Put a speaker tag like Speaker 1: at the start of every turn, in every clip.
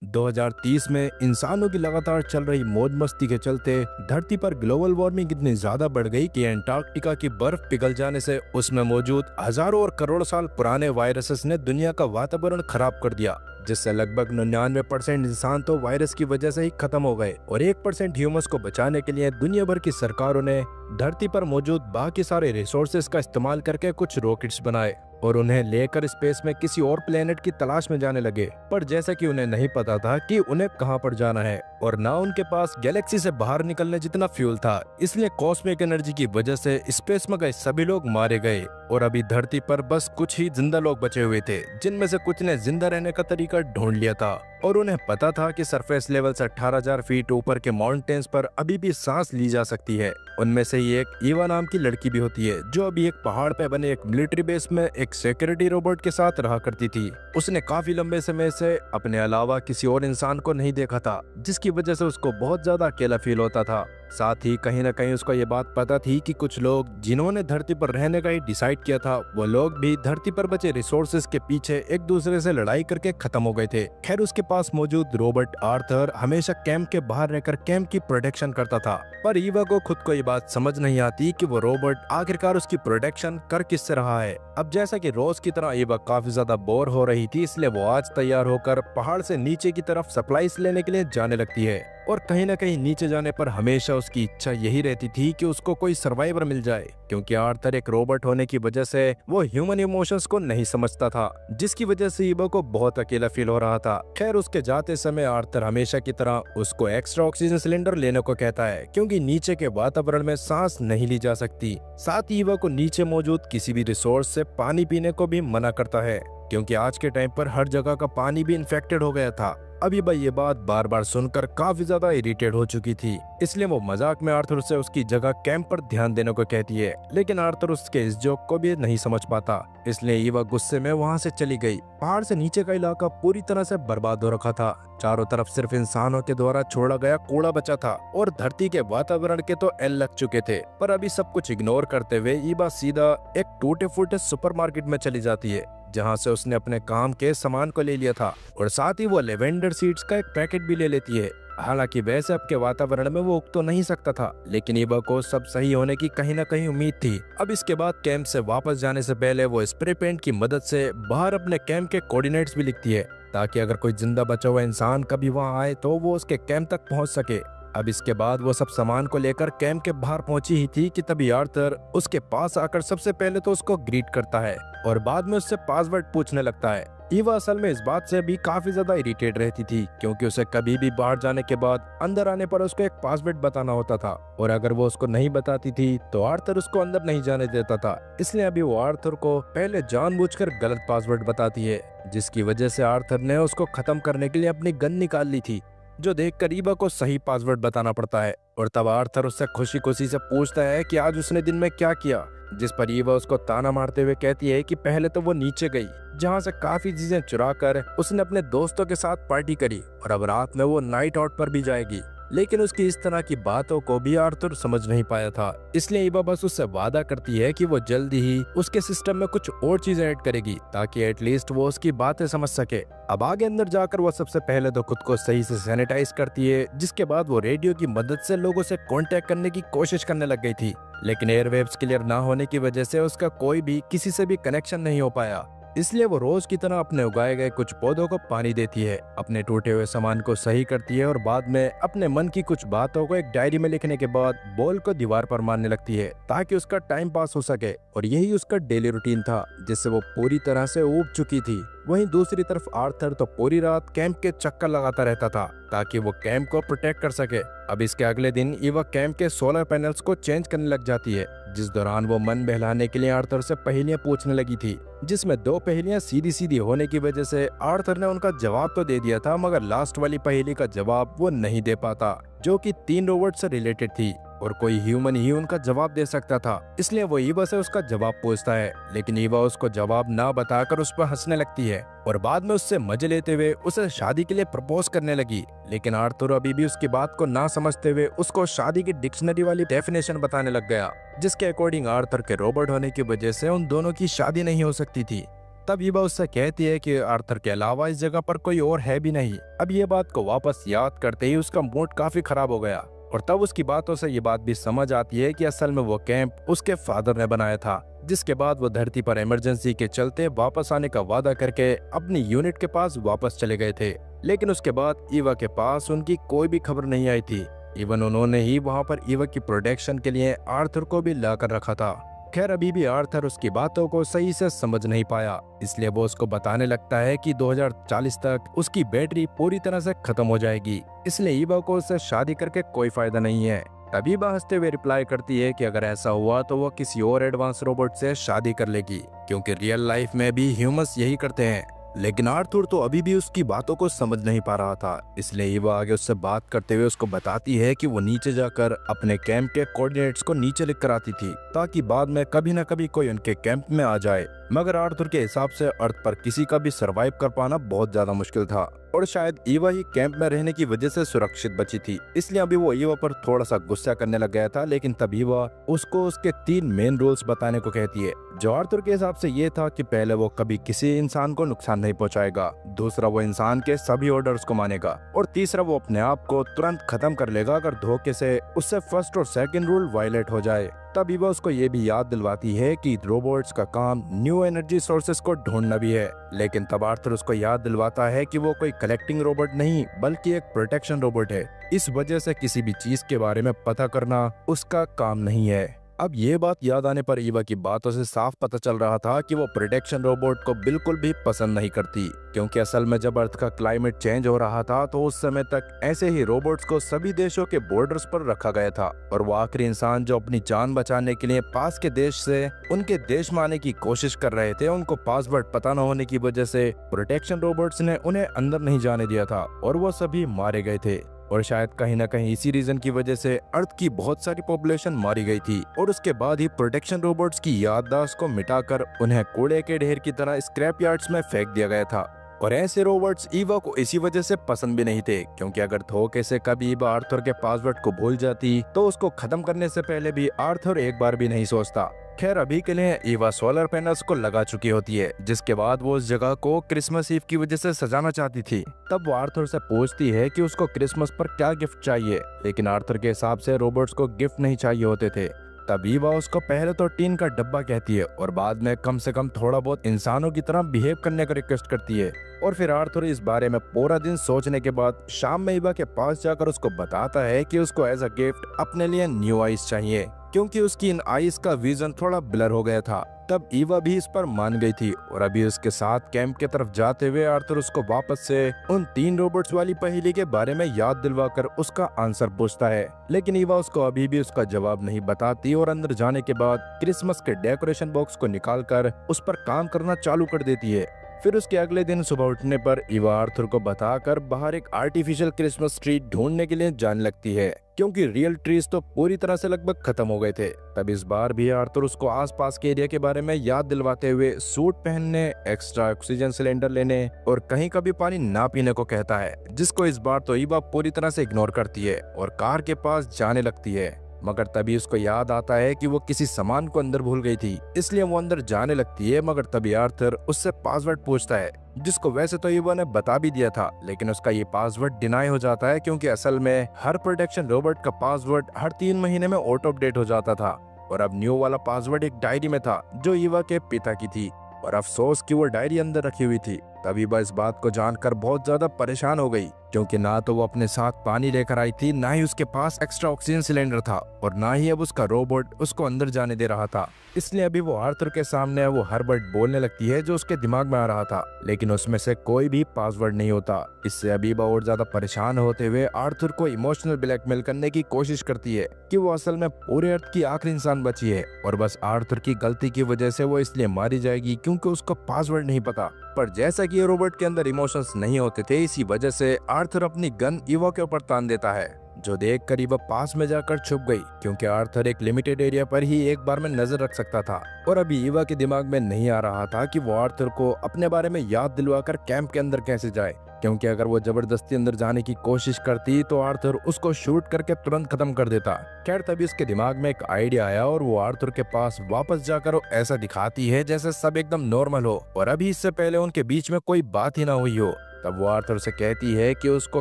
Speaker 1: 2030 में इंसानों की लगातार चल रही मौज मस्ती के चलते धरती पर ग्लोबल वार्मिंग इतनी ज्यादा बढ़ गई कि अंटार्कटिका की बर्फ पिघल जाने से उसमें मौजूद हजारों और करोड़ों साल पुराने वायरसेस ने दुनिया का वातावरण खराब कर दिया, जिससे लगभग 99% इंसान तो वायरस की वजह से ही खत्म हो गए और 1% ह्यूमंस को बचाने के लिए दुनिया भर की सरकारों ने धरती पर मौजूद बाकी सारे रिसोर्सेज का इस्तेमाल करके कुछ रॉकेट्स बनाए और उन्हें लेकर स्पेस में किसी और प्लेनेट की तलाश में जाने लगे। पर जैसा कि उन्हें नहीं पता था कि उन्हें कहां पर जाना है और ना उनके पास गैलेक्सी से बाहर निकलने जितना फ्यूल था, इसलिए कॉस्मिक एनर्जी की वजह से स्पेस में गए सभी लोग मारे गए और अभी धरती पर बस कुछ ही जिंदा लोग बचे हुए थे, जिनमें से कुछ ने जिंदा रहने का तरीका ढूंढ लिया था और उन्हें पता था कि सरफेस लेवल से 18,000 फीट ऊपर के माउंटेन्स पर अभी भी सांस ली जा सकती है। उनमें से ही एक ईवा नाम की लड़की भी होती है, जो अभी एक पहाड़ पे बने एक मिलिट्री बेस में एक सिक्योरिटी रोबोट के साथ रहा करती थी। उसने काफी लंबे समय से अपने अलावा किसी और इंसान को नहीं देखा था, जिसकी वजह से उसको बहुत ज्यादा अकेला फील होता था। साथ ही कहीं न कहीं उसको ये बात पता थी कि कुछ लोग जिन्होंने धरती पर रहने का ही डिसाइड किया था, वो लोग भी धरती पर बचे रिसोर्सेज के पीछे एक दूसरे से लड़ाई करके खत्म हो गए थे। खैर, उसके पास मौजूद रोबोट आर्थर हमेशा कैंप के बाहर रहकर कैंप की प्रोटेक्शन करता था, पर ईवा को खुद को ये बात समझ नहीं आती कि वो रोबोट आखिरकार उसकी प्रोटेक्शन कर किससे रहा है। अब जैसा कि रोज की तरह ईवा काफी ज्यादा बोर हो रही थी, इसलिए वो आज तैयार होकर पहाड़ से नीचे की तरफ सप्लाईज लेने के लिए जाने लगती है और कहीं न कहीं नीचे जाने पर हमेशा उसकी इच्छा यही रहती थी कि उसको कोई सर्वाइवर मिल जाए, क्योंकि आर्थर एक रोबोट होने की वजह से वो ह्यूमन इमोशंस को नहीं समझता था, जिसकी वजह से ईवा को बहुत अकेला फील हो रहा था। खैर, उसके जाते समय आर्थर हमेशा की तरह उसको एक्स्ट्रा ऑक्सीजन सिलेंडर लेने को कहता है, क्योंकि नीचे के वातावरण में सांस नहीं ली जा सकती। साथ ही ईवा को नीचे मौजूद किसी भी रिसोर्स से पानी पीने को भी मना करता है, क्योंकि आज के टाइम पर हर जगह का पानी भी इन्फेक्टेड हो गया था। अभी भाई ये बात बार बार सुनकर काफी ज्यादा इरिटेट हो चुकी थी, इसलिए वो मजाक में आर्थर से उसकी जगह कैंप पर ध्यान देने को कहती है, लेकिन आर्थर उसके इस जोक को भी नहीं समझ पाता, इसलिए ईवा गुस्से में वहाँ से चली गई। पहाड़ से नीचे का इलाका पूरी तरह से बर्बाद हो रखा था। चारों तरफ सिर्फ इंसानों के द्वारा छोड़ा गया कूड़ा बचा था और धरती के वातावरण के तो एल लग चुके थे। पर अभी सब कुछ इग्नोर करते हुए ईवा सीधा एक टूटे फूटे सुपरमार्केट में चली जाती है, जहां से उसने अपने काम के सामान को ले लिया था और साथ ही वो लेवेंडर सीड्स का एक पैकेट भी ले लेती है। हालांकि वैसे अब के वातावरण में वो उग तो नहीं सकता था, लेकिन ईवा को सब सही होने की कहीं न कहीं उम्मीद थी। अब इसके बाद कैंप से वापस जाने से पहले वो स्प्रे पेंट की मदद से बाहर अपने कैंप के कोऑर्डिनेट्स भी लिखती है, ताकि अगर कोई जिंदा बचा हुआ इंसान कभी वहाँ आए तो वो उसके कैंप तक पहुँच सके। अब इसके बाद वो सब सामान को लेकर कैंप के बाहर पहुंची ही थी कि तभी आर्थर उसके पास आकर सबसे पहले तो उसको ग्रीट करता है और बाद में उससे पासवर्ड पूछने लगता है। ईवा असल में इस बात से भी काफी ज्यादा इरिटेट रहती थी, क्योंकि उसे कभी भी बाहर जाने के बाद अंदर आने पर उसको एक पासवर्ड बताना होता था और अगर वो उसको नहीं बताती थी तो आर्थर उसको अंदर नहीं जाने देता था। इसलिए अभी वो आर्थर को पहले जानबूझकर गलत पासवर्ड बताती है, जिसकी वजह से आर्थर ने उसको खत्म करने के लिए अपनी गन निकाल ली थी, जो देखकर ईवा को सही पासवर्ड बताना पड़ता है। और तब आर्थर उससे खुशी खुशी से पूछता है कि आज उसने दिन में क्या किया, जिस पर ईवा उसको ताना मारते हुए कहती है कि पहले तो वो नीचे गई, जहां से काफी चीजें चुरा कर उसने अपने दोस्तों के साथ पार्टी करी और अब रात में वो नाइट आउट पर भी जाएगी। लेकिन उसकी इस तरह की बातों को भी आर्थर समझ नहीं पाया था, इसलिए ईवा बस उससे वादा करती है कि वो जल्दी ही उसके सिस्टम में कुछ और चीजें ऐड करेगी, ताकि एटलीस्ट वो उसकी बातें समझ सके। अब आगे अंदर जाकर वो सबसे पहले तो खुद को सही से सैनिटाइज करती है, जिसके बाद वो रेडियो की मदद से लोगों से कांटेक्ट करने की कोशिश करने लग गई थी, लेकिन एयरवेव्स क्लियर ना होने की वजह से उसका कोई भी किसी से भी कनेक्शन नहीं हो पाया। इसलिए वो रोज की तरह अपने उगाए गए कुछ पौधों को पानी देती है, अपने टूटे हुए सामान को सही करती है और बाद में अपने मन की कुछ बातों को एक डायरी में लिखने के बाद बॉल को दीवार पर मारने लगती है, ताकि उसका टाइम पास हो सके। और यही उसका डेली रूटीन था, जिससे वो पूरी तरह से ऊब चुकी थी। वहीं दूसरी तरफ आर्थर तो पूरी रात कैंप के चक्कर लगाता रहता था, ताकि वो कैंप को प्रोटेक्ट कर सके। अब इसके अगले दिन ईवा कैंप के सोलर पैनल्स को चेंज करने लग जाती है, जिस दौरान वो मन बहलाने के लिए आर्थर से पहेलियां पूछने लगी थी, जिसमें 2 पहेलियां सीधी सीधी होने की वजह से आर्थर ने उनका जवाब तो दे दिया था, मगर लास्ट वाली पहेली का जवाब वो नहीं दे पाता, जो कि 3 रोबोट से रिलेटेड थी और कोई ह्यूमन ही उनका जवाब दे सकता था। इसलिए वो ईवा से उसका जवाब पूछता है, लेकिन ईवा उसको जवाब ना बताकर उस पर हंसने लगती है और बाद में उससे मजे लेते हुए उसे शादी के लिए प्रपोज करने लगी। लेकिन आर्थर अभी भी उसकी बात को ना समझते हुए उसको शादी की डिक्शनरी वाली डेफिनेशन बताने लग गया, जिसके अकॉर्डिंग आर्थर के रोबोट होने की वजह से उन दोनों की शादी नहीं हो सकती थी। तब ईवा उससे कहती है कि आर्थर के अलावा इस जगह पर कोई और है भी नहीं। अब ये बात को वापस याद करते ही उसका मूड काफी खराब हो गया और तब उसकी बातों से ये बात भी समझ आती है कि असल में वो कैंप उसके फादर ने बनाया था। जिसके बाद वो धरती पर इमरजेंसी के चलते वापस आने का वादा करके अपनी यूनिट के पास वापस चले गए थे। लेकिन उसके बाद ईवा के पास उनकी कोई भी खबर नहीं आई थी। इवन उन्होंने ही वहाँ पर ईवा की प्रोटेक्शन के लिए आर्थर को भी ला कर रखा था। खैर अभी भी आर्थर उसकी बातों को सही से समझ नहीं पाया, इसलिए वो उसको बताने लगता है कि 2040 तक उसकी बैटरी पूरी तरह से खत्म हो जाएगी, इसलिए ईवा को उससे शादी करके कोई फायदा नहीं है। तभी ईवा हंसते हुए रिप्लाई करती है कि अगर ऐसा हुआ तो वो किसी और एडवांस रोबोट से शादी कर लेगी, क्योंकि रियल लाइफ में भी ह्यूमंस यही करते हैं। लेकिन आर्थर तो अभी भी उसकी बातों को समझ नहीं पा रहा था, इसलिए ईवा आगे उससे बात करते हुए उसको बताती है कि वो नीचे जाकर अपने कैंप के कोऑर्डिनेट्स को नीचे लिख कर आती थी, ताकि बाद में कभी न कभी कोई उनके कैंप में आ जाए। मगर आर्थर के हिसाब से अर्थ पर किसी का भी सरवाइव कर पाना बहुत ज्यादा मुश्किल था और शायद ईवा ही कैंप में रहने की वजह से सुरक्षित बची थी, इसलिए अभी वो ईवा पर थोड़ा सा गुस्सा करने लग गया था। लेकिन तब ईवा उसको उसके 3 मेन रूल्स बताने को कहती है, जो आर्थर के हिसाब से ये था कि पहले वो कभी किसी इंसान को नुकसान नहीं पहुंचाएगा, दूसरा वो इंसान के सभी ऑर्डर्स को मानेगा और तीसरा वो अपने आप को तुरंत खत्म कर लेगा अगर धोखे से उससे फर्स्ट और सेकंड रूल वायलेट हो जाए। तब ईवा उसको ये भी याद दिलवाती है कि रोबोट्स का काम न्यू एनर्जी सोर्सेस को ढूंढना भी है। लेकिन तब आर्थर उसको याद दिलवाता है कि वो कोई कलेक्टिंग रोबोट नहीं बल्कि एक प्रोटेक्शन रोबोट है, इस वजह से किसी भी चीज के बारे में पता करना उसका काम नहीं है। अब ये बात याद आने पर ईवा की बातों से साफ पता चल रहा था कि वो प्रोटेक्शन रोबोट को बिल्कुल भी पसंद नहीं करती, क्योंकि असल में जब अर्थ का क्लाइमेट चेंज हो रहा था तो उस समय तक ऐसे ही रोबोट्स को सभी देशों के बॉर्डर्स पर रखा गया था और वो आखिरी इंसान जो अपनी जान बचाने के लिए पास के देश से उनके देश में आने की कोशिश कर रहे थे, उनको पासवर्ड पता न होने की वजह से प्रोटेक्शन रोबोट्स ने उन्हें अंदर नहीं जाने दिया था और वो सभी मारे गए थे। और शायद कहीं ना कहीं इसी रीजन की वजह से अर्थ की बहुत सारी पॉपुलेशन मारी गई थी और उसके बाद ही प्रोटेक्शन रोबोट्स की याददाश्त को मिटाकर उन्हें कूड़े के ढेर की तरह स्क्रैप यार्ड्स में फेंक दिया गया था। और ऐसे रोबोट्स ईवा को इसी वजह से पसंद भी नहीं थे, क्योंकि अगर धोखे से कभी ईवा आर्थर के पासवर्ड को भूल जाती तो उसको खत्म करने से पहले भी आर्थर एक बार भी नहीं सोचता। खैर अभी के लिए ईवा सोलर पैनल्स को लगा चुकी होती है, जिसके बाद वो उस जगह को क्रिसमस ईव की वजह से सजाना चाहती थी। तब वो आर्थर से पूछती है कि उसको क्रिसमस पर क्या गिफ्ट चाहिए, लेकिन आर्थर के हिसाब से रोबोट्स को गिफ्ट नहीं चाहिए होते थे। तब ईवा उसको पहले तो टीन का डब्बा कहती है और बाद में कम से कम थोड़ा बहुत इंसानों की तरह बिहेव करने का रिक्वेस्ट करती है। और फिर आर्थर इस बारे में पूरा दिन सोचने के बाद शाम में ईवा के पास जाकर उसको बताता है कि उसको एज अ गिफ्ट अपने लिए न्यू आईज चाहिए, क्योंकि उसकी इन आईज का विजन थोड़ा ब्लर हो गया था। तब ईवा भी इस पर मान गई थी और अभी उसके साथ कैंप की तरफ जाते हुए आर्थर उसको वापस से उन 3 रोबोट्स वाली पहेली के बारे में याद दिलवाकर उसका आंसर पूछता है। लेकिन ईवा उसको अभी भी उसका जवाब नहीं बताती और अंदर जाने के बाद क्रिसमस के डेकोरेशन बॉक्स को निकालकर उस पर काम करना चालू कर देती है। फिर उसके अगले दिन सुबह उठने पर ईवा आर्थर को बताकर बाहर एक आर्टिफिशियल क्रिसमस ट्री ढूंढने के लिए जाने लगती है, क्योंकि रियल ट्रीज तो पूरी तरह से लगभग खत्म हो गए थे। तब इस बार भी आर्थर उसको आसपास के एरिया के बारे में याद दिलवाते हुए सूट पहनने, एक्स्ट्रा ऑक्सीजन सिलेंडर लेने और कहीं का भी पानी ना पीने को कहता है, जिसको इस बार तो ईवा पूरी तरह से इग्नोर करती है और कार के पास जाने लगती है। मगर तभी उसको याद आता है कि वो किसी सामान को अंदर भूल गई थी, इसलिए वो अंदर जाने लगती है। मगर तभी आर्थर उससे पासवर्ड पूछता है, जिसको वैसे तो ईवा ने बता भी दिया था, लेकिन उसका ये पासवर्ड डिनाई हो जाता है, क्योंकि असल में हर प्रोटेक्शन रोबोट का पासवर्ड हर 3 महीने में ऑटो अपडेट हो जाता था और अब न्यू वाला पासवर्ड एक डायरी में था जो ईवा के पिता की थी और अफसोस कि वो डायरी अंदर रखी हुई थी। तब ईवा इस बात को जानकर बहुत ज्यादा परेशान हो गई, क्योंकि ना तो वो अपने साथ पानी लेकर आई थी, ना ही उसके पास एक्स्ट्रा ऑक्सीजन सिलेंडर था और ना ही अब उसका रोबोट उसको अंदर जाने दे रहा था। इसलिए अभी वो आर्थर के सामने वो हर वर्ड बोलने लगती है जो उसके दिमाग में आ रहा था, लेकिन उसमें से कोई भी पासवर्ड नहीं होता। इससे अभी ईवा और ज्यादा परेशान होते हुए आर्थर को इमोशनल ब्लैकमेल करने की कोशिश करती है कि वो असल में पूरे अर्थ की आखिरी इंसान बची है और बस आर्थर की गलती की वजह से वो इसलिए मारी जाएगी क्योंकि उसको पासवर्ड नहीं पता। पर जैसा कि ये रोबोट के अंदर इमोशंस नहीं होते थे, इसी वजह से आर्थर अपनी गन ईवा के ऊपर तान देता है, जो देख कर ईवा पास में जाकर छुप गई, क्योंकि आर्थर एक लिमिटेड एरिया पर ही एक बार में नजर रख सकता था। और अभी ईवा के दिमाग में नहीं आ रहा था कि वो आर्थर को अपने बारे में याद दिलवाकर कैंप के अंदर कैसे जाए, क्योंकि अगर वो जबरदस्ती अंदर जाने की कोशिश करती तो आर्थर उसको शूट करके तुरंत खत्म कर देता। खैर तभी उसके दिमाग में एक आइडिया आया और वो आर्थर के पास वापस जाकर ऐसा दिखाती है जैसे सब एकदम नॉर्मल हो और अभी इससे पहले उनके बीच में कोई बात ही ना हुई हो। तब वो आर्थर से कहती है कि उसको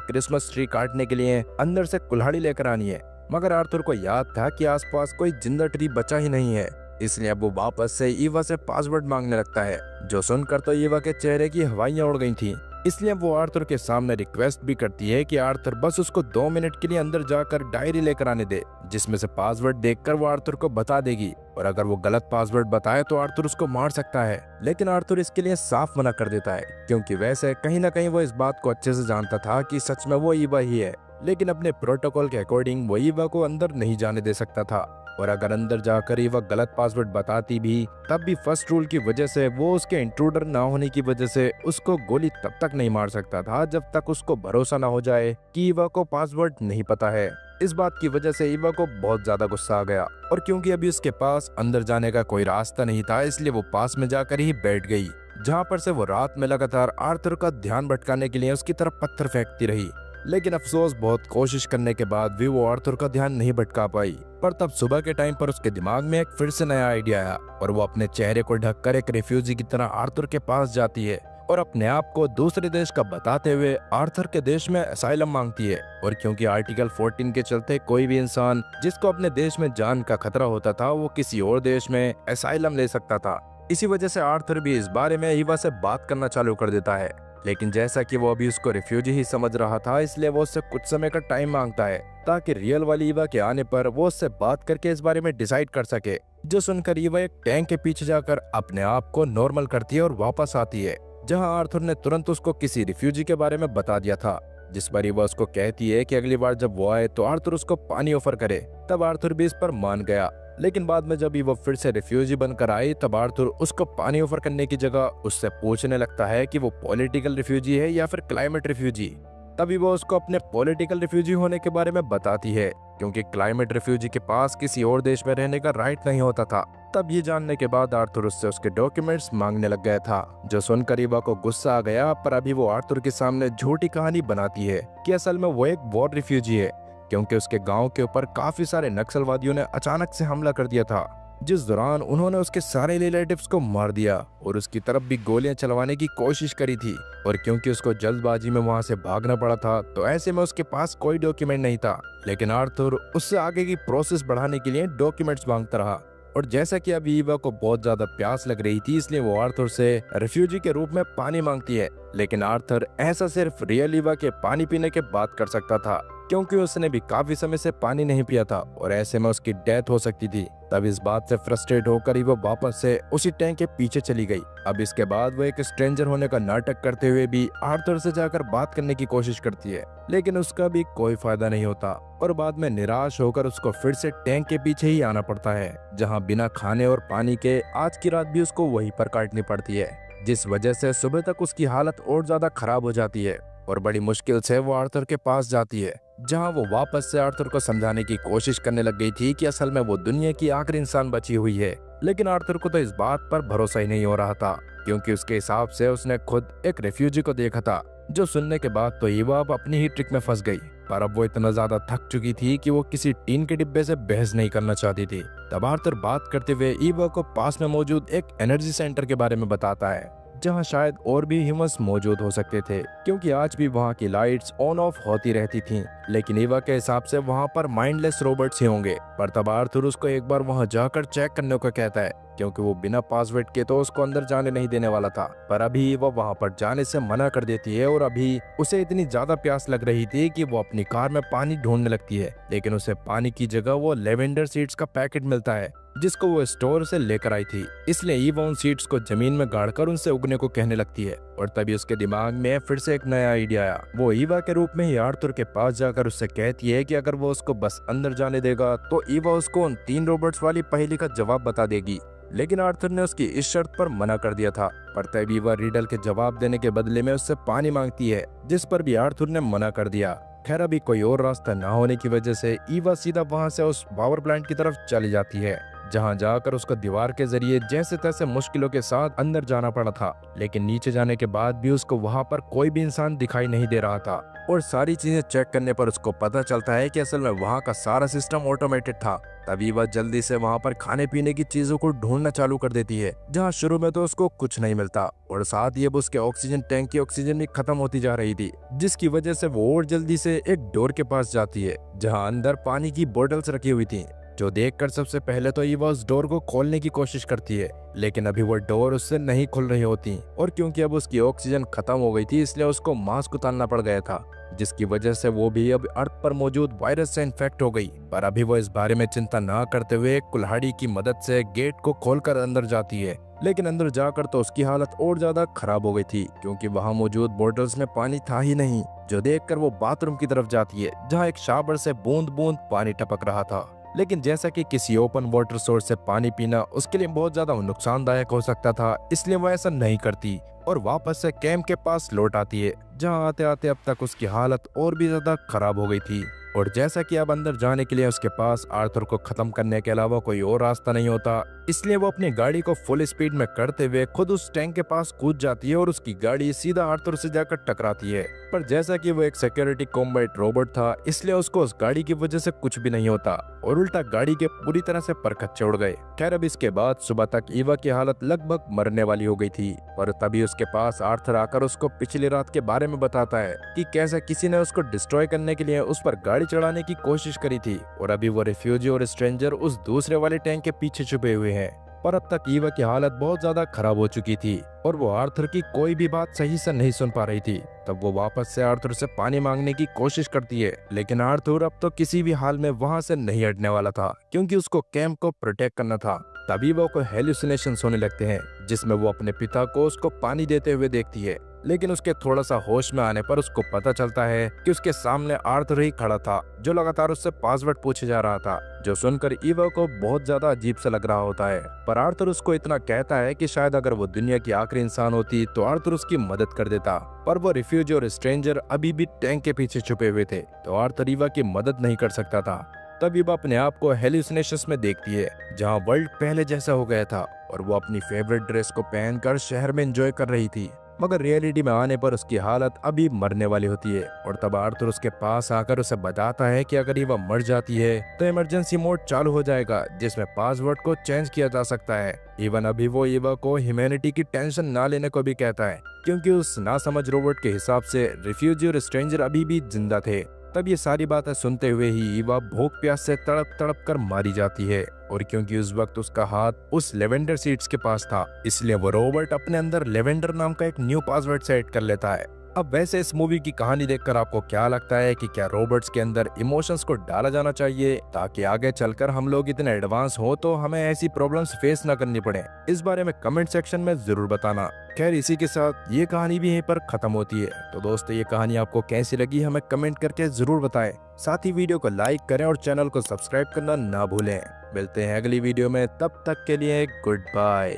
Speaker 1: क्रिसमस ट्री काटने के लिए अंदर से कुल्हाड़ी लेकर आनी है, मगर आर्थर को याद था कि आसपास कोई जिंदा ट्री बचा ही नहीं है, इसलिए अब वो वापस से ईवा से पासवर्ड मांगने लगता है। जो सुनकर तो ईवा के चेहरे की हवाइयां उड़ गई थी, इसलिए वो आर्थर के सामने रिक्वेस्ट भी करती है कि आर्थर बस उसको 2 मिनट के लिए अंदर जाकर डायरी लेकर आने दे, जिसमें से पासवर्ड देखकर वो आर्थर को बता देगी, और अगर वो गलत पासवर्ड बताए तो आर्थर उसको मार सकता है। लेकिन आर्थर इसके लिए साफ मना कर देता है, क्योंकि वैसे कहीं ना कहीं वो इस बात को अच्छे से जानता था कि सच में वो ईवा ही है, लेकिन अपने प्रोटोकॉल के अकॉर्डिंग वो ईवा को अंदर नहीं जाने दे सकता था। और अगर अंदर जाकर ईवा गलत पासवर्ड बताती भी तब भी फर्स्ट रूल की वजह से वो उसके इंट्रूडर ना होने की वजह से उसको गोली तब तक नहीं मार सकता था जब तक उसको भरोसा ना हो जाए कि ईवा को पासवर्ड नहीं पता है। इस बात की वजह से ईवा को बहुत ज्यादा गुस्सा आ गया, और क्योंकि अभी उसके पास अंदर जाने का कोई रास्ता नहीं था इसलिए वो पास में जाकर ही बैठ गई, जहाँ पर से वो रात में लगातार आर्थर का ध्यान भटकाने के लिए उसकी तरफ पत्थर फेंकती रही। लेकिन अफसोस बहुत कोशिश करने के बाद भी वो आर्थर का ध्यान नहीं भटका पाई। पर तब सुबह के टाइम पर उसके दिमाग में एक फिर से नया आइडिया आया और वो अपने चेहरे को ढककर एक रिफ्यूजी की तरह आर्थर के पास जाती है और अपने आप को दूसरे देश का बताते हुए आर्थर के देश में असाइलम मांगती है। और क्योंकि आर्टिकल 14 के चलते कोई भी इंसान जिसको अपने देश में जान का खतरा होता था वो किसी और देश में असाइलम ले सकता था। इसी वजह से आर्थर भी इस बारे में ईवा से बात करना चालू कर देता है, लेकिन जैसा कि वो अभी उसको रिफ्यूजी ही समझ रहा था इसलिए वो उससे कुछ समय का टाइम मांगता है ताकि रियल वाली ईवा के आने पर वो उससे बात करके इस बारे में डिसाइड कर सके। जो सुनकर ईवा एक टैंक के पीछे जाकर अपने आप को नॉर्मल करती है और वापस आती है, जहां आर्थर ने तुरंत उसको किसी रिफ्यूजी के बारे में बता दिया था। जिस पर ईवा उसको कहती है कि अगली बार जब वो आए तो आर्थर उसको पानी ऑफर करे। तब आर्थर भी इस पर मान गया, लेकिन बाद में जब वो फिर से रिफ्यूजी बनकर आई तब आर्थर उसको पानी ऑफर करने की जगह उससे पूछने लगता है कि वो पॉलिटिकल रिफ्यूजी है या फिर क्लाइमेट रिफ्यूजी। तभी वो उसको अपने पॉलिटिकल रिफ्यूजी होने के बारे में बताती है, क्योंकि क्लाइमेट रिफ्यूजी के पास किसी और देश में रहने का राइट नहीं होता था। तब ये जानने के बाद आर्थर उससे उसके डॉक्यूमेंट्स मांगने लग गया था, जो सुनकर ईवा को गुस्सा आ गया। पर अभी वो आर्थर के सामने झूठी कहानी बनाती है कि असल में वो एक वॉर रिफ्यूजी है, क्योंकि उसके गांव के ऊपर काफी सारे नक्सलवादियों ने अचानक से हमला कर दिया था, जिस दौरान उन्होंने उसके सारे रिलेटिव्स को मार दिया और उसकी तरफ भी गोलियां चलवाने की कोशिश करी थी। और क्योंकि उसको जल्दबाजी में वहां से भागना पड़ा था तो ऐसे में उसके पास कोई डॉक्यूमेंट नहीं था, लेकिन आर्थर उससे आगे की प्रोसेस बढ़ाने के लिए डॉक्यूमेंट्स मांगता रहा। और जैसा कि अभी ईवा को बहुत ज्यादा प्यास लग रही थी इसलिए वो आर्थर से रिफ्यूजी के रूप में पानी मांगती है, लेकिन आर्थर ऐसा सिर्फ रियल ईवा के पानी पीने के बाद कर सकता था, क्योंकि उसने भी काफी समय से पानी नहीं पिया था और ऐसे में उसकी डेथ हो सकती थी। तब इस बात से फ्रस्ट्रेट होकर ही वो वापस से उसी टैंक के पीछे चली गई। अब इसके बाद वो एक स्ट्रेंजर होने का नाटक करते हुए भी आर्थर से जाकर बात करने की कोशिश करती है, लेकिन उसका भी कोई फायदा नहीं होता और बाद में निराश होकर उसको फिर से टैंक के पीछे ही आना पड़ता है, जहाँ बिना खाने और पानी के आज की रात भी उसको वहीं पर काटनी पड़ती है, जिस वजह से सुबह तक उसकी हालत और ज्यादा खराब हो जाती है और बड़ी मुश्किल से वो आर्थर के पास जाती है, जहां वो वापस से आर्थर को समझाने की कोशिश करने लग गई थी कि असल में वो दुनिया की आखिरी इंसान बची हुई है। लेकिन आर्थर को तो इस बात पर भरोसा ही नहीं हो रहा था, क्योंकि उसके हिसाब से उसने खुद एक रेफ्यूजी को देखा था। जो सुनने के बाद तो ईवा अब अपनी ही ट्रिक में फंस गई, पर अब वो इतना ज्यादा थक चुकी थी कि वो किसी टीन के डिब्बे से बहस नहीं करना चाहती थी। तब आर्थर बात करते हुए ईवा को पास में मौजूद एक एनर्जी सेंटर के बारे में बताता है, जहां शायद और भी ह्यूमंस मौजूद हो सकते थे, क्योंकि आज भी वहां की लाइट्स ऑन ऑफ होती रहती थीं। लेकिन ईवा के हिसाब से वहां पर माइंडलेस रोबोट्स ही होंगे। पर तब आर्थर उसको एक बार वहां जाकर चेक करने को कहता है, क्योंकि वो बिना पासवर्ड के तो उसको अंदर जाने नहीं देने वाला था। पर अभी वो वहां पर जाने से मना कर देती है और अभी उसे इतनी ज्यादा प्यास लग रही थी कि वो अपनी कार में पानी ढूंढने लगती है, लेकिन उसे पानी की जगह वो लेवेंडर सीड्स का पैकेट मिलता है, जिसको वो स्टोर से लेकर आई थी। इसलिए ईवा उन सीड्स को जमीन में गाड़कर उनसे उगने को कहने लगती है और तभी उसके दिमाग में फिर से एक नया आइडिया आया। वो ईवा के रूप में ही आर्थर के पास जाकर उससे कहती है कि अगर वो उसको बस अंदर जाने देगा तो ईवा उसको उन 3 रोबोट्स वाली पहेली का जवाब बता देगी। लेकिन आर्थर ने उसकी इस शर्त पर मना कर दिया था। पर तभी ईवा रिडल के जवाब देने के बदले में उससे पानी मांगती है, जिस पर भी आर्थर ने मना कर दिया। खैर अभी कोई और रास्ता ना होने की वजह से ईवा सीधा वहां से उस पावर प्लांट की तरफ चली जाती है, जहां जाकर उसको दीवार के जरिए जैसे तैसे मुश्किलों के साथ अंदर जाना पड़ा था। लेकिन नीचे जाने के बाद भी उसको वहां पर कोई भी इंसान दिखाई नहीं दे रहा था और सारी चीजें चेक करने पर उसको पता चलता है कि असल में वहां का सारा सिस्टम ऑटोमेटेड था। तभी वह जल्दी से वहां पर खाने पीने की चीजों को ढूंढना चालू कर देती है, जहां शुरू में तो उसको कुछ नहीं मिलता और साथ ही अब उसके ऑक्सीजन टैंक की ऑक्सीजन भी खत्म होती जा रही थी, जिसकी वजह से वो और जल्दी से एक डोर के पास जाती है जहां अंदर पानी की बोतल्स रखी हुई थी, जो देखकर सबसे पहले तो ईवा उस डोर को खोलने की कोशिश करती है। लेकिन अभी वो डोर उससे नहीं खुल रही होती और क्योंकि अब उसकी ऑक्सीजन खत्म हो गई थी इसलिए उसको मास्क उतारना पड़ गया था, जिसकी वजह से वो भी अब अर्थ पर मौजूद वायरस से इन्फेक्ट हो गई। पर अभी वो इस बारे में चिंता ना करते हुए कुल्हाड़ी की मदद से गेट को खोलकर अंदर जाती है। लेकिन अंदर जाकर तो उसकी हालत और ज्यादा खराब हो गई थी, क्योंकि वहां मौजूद बोतल्स में पानी था ही नहीं, जो देखकर वो बाथरूम की तरफ जाती है जहाँ एक शावर से बूंद बूंद पानी टपक रहा था। लेकिन जैसा कि किसी ओपन वाटर सोर्स से पानी पीना उसके लिए बहुत ज्यादा नुकसानदायक हो सकता था, इसलिए वो ऐसा नहीं करती और वापस से कैंप के पास लौट आती है, जहां आते आते अब तक उसकी हालत और भी ज्यादा खराब हो गई थी। और जैसा कि अब अंदर जाने के लिए उसके पास आर्थर को खत्म करने के अलावा कोई और रास्ता नहीं होता, इसलिए वो अपनी गाड़ी को फुल स्पीड में करते हुए खुद उस टैंक के पास कूद जाती है और उसकी गाड़ी सीधा आर्थर से जाकर टकराती है। पर जैसा कि वो एक सिक्योरिटी कॉम्बैट रोबोट था, इसलिए उसको उस गाड़ी की वजह से कुछ भी नहीं होता और उल्टा गाड़ी के पूरी तरह से परखच्चे उड़ गए। खैर अब इसके बाद सुबह तक ईवा की हालत लगभग मरने वाली हो गई थी, पर तभी उसके पास आर्थर आकर उसको पिछली रात के बारे में बताता है कि कैसे किसी ने उसको डिस्ट्रॉय करने के लिए उस पर गाड़ी चढ़ाने की कोशिश करी थी और अभी वो रिफ्यूजी और स्ट्रेंजर उस दूसरे वाले टैंक के पीछे छुपे हुए हैं। पर अब तक ईवा की हालत बहुत ज्यादा खराब हो चुकी थी और वो आर्थर की कोई भी बात सही से नहीं सुन पा रही थी। तब वो वापस से आर्थर से पानी मांगने की कोशिश करती है, लेकिन आर्थर अब तो किसी भी हाल में वहां से नहीं हटने वाला था, क्योंकि उसको कैंप को प्रोटेक्ट करना था। तभी वो को हेलुसिनेशंस होने लगते हैं, जिसमें वो अपने पिता को उसको पानी देते हुए देखती है। लेकिन उसके थोड़ा सा होश में आने पर उसको पता चलता है कि उसके सामने आर्थर ही खड़ा था, जो लगातार उससे पासवर्ड पूछे जा रहा था, जो सुनकर ईवा को बहुत ज्यादा अजीब सा लग रहा होता है। पर आर्थर उसको इतना कहता है कि शायद अगर वो दुनिया की आखिरी इंसान होती तो आर्थर उसकी मदद कर देता, पर वो रिफ्यूजी और स्ट्रेंजर अभी भी टैंक के पीछे छुपे हुए थे, तो आर्थर ईवा की मदद नहीं कर सकता था। तब ईवा अपने आप को हेलुसिनेशंस में देखती है, जहाँ वर्ल्ड पहले जैसा हो गया था और वो अपनी फेवरेट ड्रेस को पहनकर शहर में एंजॉय कर रही थी। मगर रियलिटी में आने पर उसकी हालत अभी मरने वाली होती है और तब आर्थर उसके पास आकर उसे बताता है कि अगर ईवा मर जाती है तो इमरजेंसी मोड चालू हो जाएगा, जिसमें पासवर्ड को चेंज किया जा सकता है। इवन अभी वो ईवा को ह्यूमैनिटी की टेंशन ना लेने को भी कहता है, क्योंकि उस नासमझ रोबोट के हिसाब से रिफ्यूजी और स्ट्रेंजर अभी भी जिंदा थे। तब ये सारी बातें सुनते हुए ही ईवा भूख प्यास से तड़प तड़प कर मारी जाती है और क्योंकि उस वक्त उसका हाथ उस लेवेंडर सीड्स के पास था, इसलिए वो रोबोट अपने अंदर लेवेंडर नाम का एक न्यू पासवर्ड सेट कर लेता है। अब वैसे इस मूवी की कहानी देखकर आपको क्या लगता है कि क्या रोबोट्स के अंदर इमोशंस को डाला जाना चाहिए ताकि आगे चलकर हम लोग इतने एडवांस हो तो हमें ऐसी प्रॉब्लम्स फेस ना करनी पड़े? इस बारे में कमेंट सेक्शन में जरूर बताना। खैर इसी के साथ ये कहानी भी यहीं पर खत्म होती है। तो दोस्तों ये कहानी आपको कैसी लगी हमें कमेंट करके जरूर बताएं। साथ ही वीडियो को लाइक करें और चैनल को सब्सक्राइब करना ना भूलें। मिलते हैं अगली वीडियो में, तब तक के लिए गुड बाय।